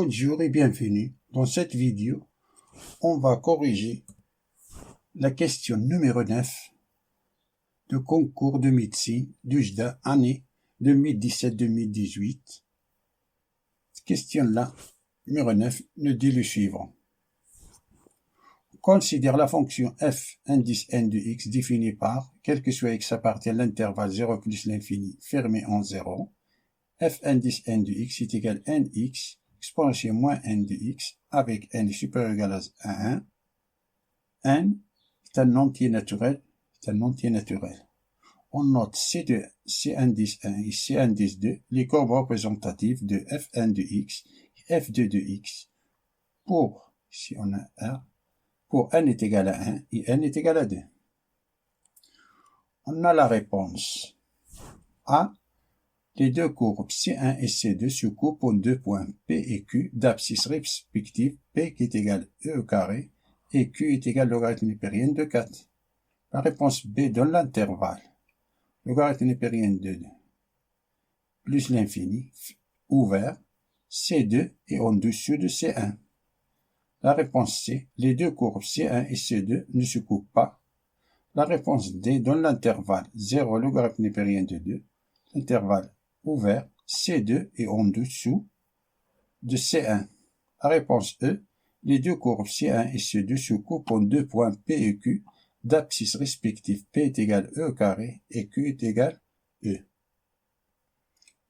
Bonjour et bienvenue. Dans cette vidéo, on va corriger la question numéro 9 du concours de médecine d'UJDA année 2017-2018. Cette question-là, numéro 9, nous dit le suivant. Considère la fonction f indice n de x définie par, quel que soit x appartient à l'intervalle 0 plus l'infini fermé en 0, f indice n de x est égal à nx exponentielle moins n de x avec n est supérieur ou égal à 1. n est un entier naturel. On note C2, C indice 1 et C indice 2, les courbes représentatives de Fn de x et F2 de x pour, si on a R, pour n est égal à 1 et n est égal à 2. On a la réponse A. Les deux courbes C1 et C2 se coupent aux deux points P et Q d'abscisse respective, P qui est égal à E au carré et Q est égal à logarithme népérien de 4. La réponse B donne l'intervalle. Logarithme népérien de 2 plus l'infini ouvert C2 est en dessous de C1. La réponse C, les deux courbes C1 et C2 ne se coupent pas. La réponse D donne l'intervalle 0 logarithme népérien de 2. L'intervalle ouvert C2 est en dessous de C1. La réponse E, les deux courbes C1 et C2 se coupent en deux points P et Q d'abscisse respective. P est égal à E au carré et Q est égal à E.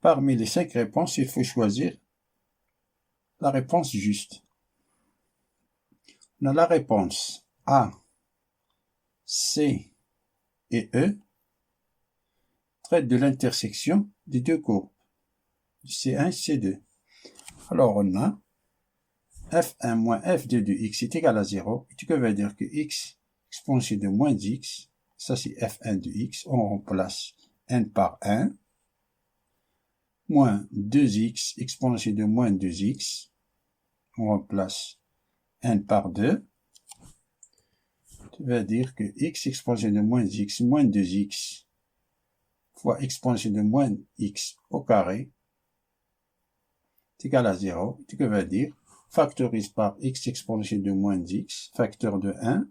Parmi les 5 réponses, il faut choisir la réponse juste. On a la réponse A, C et E traite de l'intersection des deux courbes, C1 et C2. Alors on a F1 moins F2 de x est égal à 0, ce qui veut dire que x exponentielle de moins x, ça c'est F1 de x, on remplace n par 1, moins 2x exponentielle de moins 2x, on remplace n par 2, ça veut dire que x exponentielle de moins x moins 2x fois exponentielle de moins x au carré est égal à 0, ce qui veut dire factorise par x exponentielle de moins x, facteur de 1,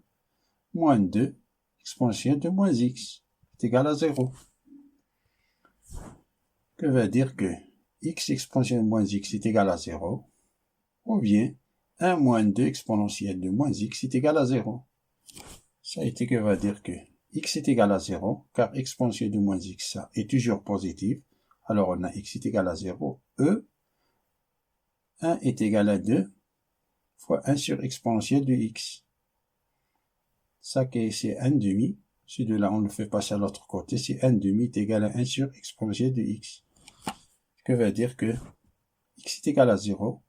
moins 2 exponentielle de moins x est égal à 0. Que veut dire que x exponentielle de moins x est égal à 0, ou bien 1 moins 2 exponentielle de moins x est égal à 0. Ça a été que veut dire que x est égal à 0, car exponentielle de moins x ça est toujours positif. Alors on a x est égal à 0, E, 1 est égal à 2, fois 1 sur exponentielle de x. Ça c'est 1 demi. Celui-là, on le fait passer à l'autre côté. C'est 1 demi est égal à 1 sur exponentielle de x. Ce que veut dire que x est égal à 0.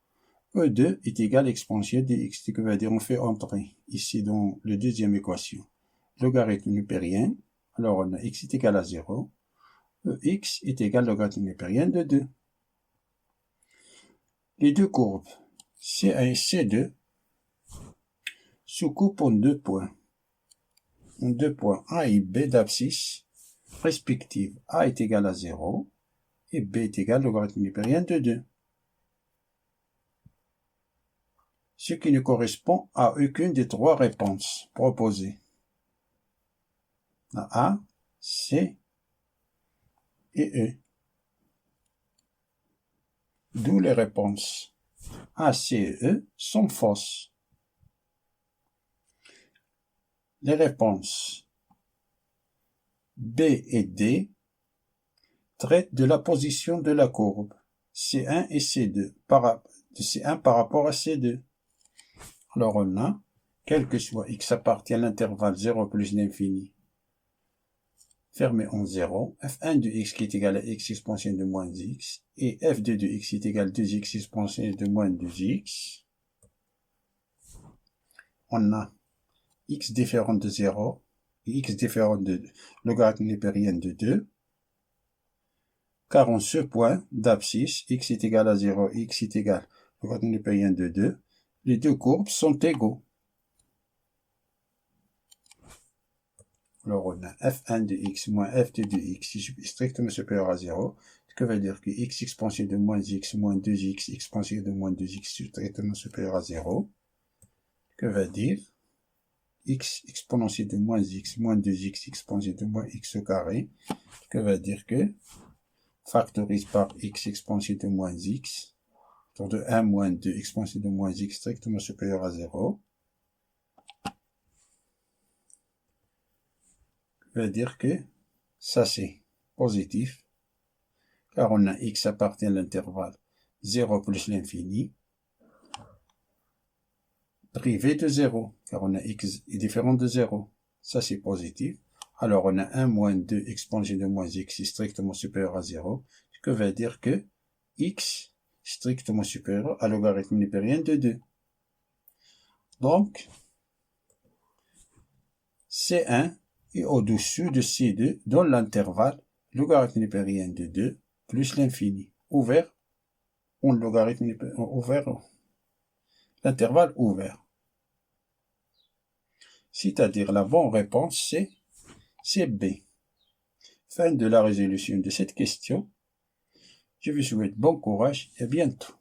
E2 est égal à exponentielle de x. Ce que veut dire on fait entrer ici dans la deuxième équation logarithme népérien. Alors on a x est égal à 0. Ex est égal à logarithme népérien de 2. Les deux courbes C1 et C2 se coupent en deux points. En deux points A et B d'abscisse respective. A est égal à 0 et B est égal à logarithme népérien de 2. Ce qui ne correspond à aucune des trois réponses proposées. A, C et E. D'où les réponses A, C et E sont fausses. Les réponses B et D traitent de la position de la courbe C1 et C2 de C1 par rapport à C2. Alors on a, quel que soit x appartient à l'intervalle 0 plus l'infini fermé en 0, f1 de x qui est égal à x exponentielle de moins x, et f2 de x est égal à 2x exponentielle de moins 2x. On a x différent de 0, et x différent de logarithme népérien de 2, car en ce point d'abscisse, x est égal à 0, x est égal à logarithme népérien de 2, les deux courbes sont égaux. Alors on a f1 de x moins f2 de x strictement supérieur à 0, ce que veut dire que x exponentielle de moins x moins 2x exponentielle de moins 2x strictement supérieur à 0, que veut dire x exponentielle de moins x moins 2x exponentielle de moins x au carré, que veut dire que factorise par x exponentielle de moins x, autour de 1 moins 2 exponentielle de moins x strictement supérieur à 0, que veut dire que ça c'est positif, car on a x appartient à l'intervalle 0 plus l'infini, privé de 0, car on a x est différent de 0. Ça, c'est positif. Alors, on a 1 moins 2 exponentielle de moins x est strictement supérieur à 0, ce qui veut dire que x est strictement supérieur à logarithme népérien de 2. Donc, C1 est au-dessus de C2 dans l'intervalle logarithme népérien de 2 plus l'infini, ouvert, ou logarithme ouvert, l'intervalle ouvert. C'est-à-dire la bonne réponse, c'est B. Fin de la résolution de cette question. Je vous souhaite bon courage et à bientôt.